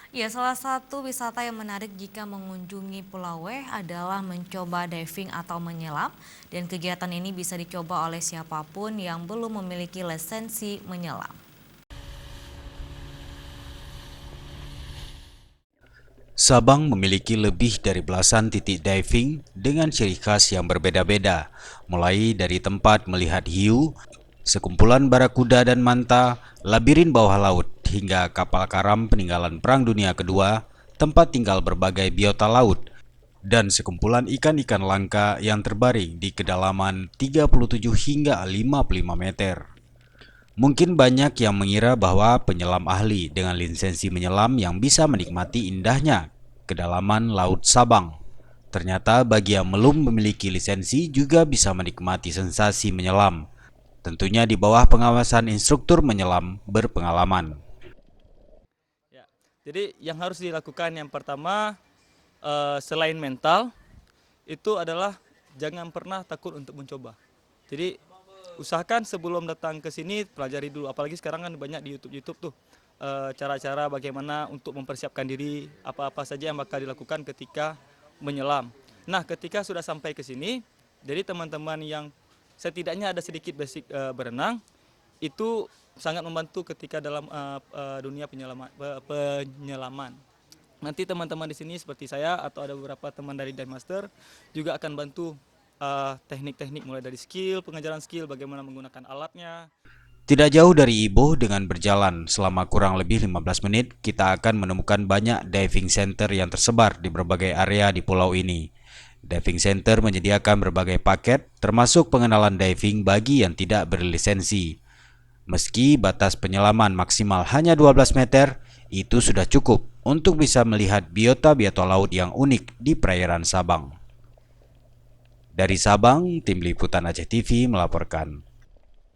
Ya, salah satu wisata yang menarik jika mengunjungi Pulau W adalah mencoba diving atau menyelam, dan kegiatan ini bisa dicoba oleh siapapun yang belum memiliki lisensi menyelam. Sabang memiliki lebih dari belasan titik diving dengan ciri khas yang berbeda-beda, mulai dari tempat melihat hiu, sekumpulan barakuda dan manta, labirin bawah laut, hingga kapal karam peninggalan Perang Dunia Kedua, tempat tinggal berbagai biota laut, dan sekumpulan ikan-ikan langka yang terbaring di kedalaman 37 hingga 55 meter. Mungkin banyak yang mengira bahwa penyelam ahli dengan lisensi menyelam yang bisa menikmati indahnya kedalaman Laut Sabang. Ternyata bagi yang belum memiliki lisensi juga bisa menikmati sensasi menyelam, tentunya di bawah pengawasan instruktur menyelam berpengalaman. Ya. Jadi yang harus dilakukan yang pertama selain mental itu adalah jangan pernah takut untuk mencoba. Jadi usahakan sebelum datang ke sini pelajari dulu. Apalagi sekarang kan banyak di YouTube tuh cara-cara bagaimana untuk mempersiapkan diri, apa-apa saja yang bakal dilakukan ketika menyelam. Nah, ketika sudah sampai ke sini, jadi teman-teman yang setidaknya ada sedikit basic berenang itu sangat membantu ketika dalam dunia penyelaman. Nanti teman-teman di sini seperti saya atau ada beberapa teman dari Dive Master juga akan bantu teknik-teknik mulai dari skill, pengajaran skill, bagaimana menggunakan alatnya. Tidak jauh dari Ibo, dengan berjalan selama kurang lebih 15 menit, kita akan menemukan banyak diving center yang tersebar di berbagai area di pulau ini. Diving center menyediakan berbagai paket, termasuk pengenalan diving bagi yang tidak berlisensi. Meski batas penyelaman maksimal hanya 12 meter, itu sudah cukup untuk bisa melihat biota-biota laut yang unik di perairan Sabang. Dari Sabang, tim liputan Aceh TV melaporkan.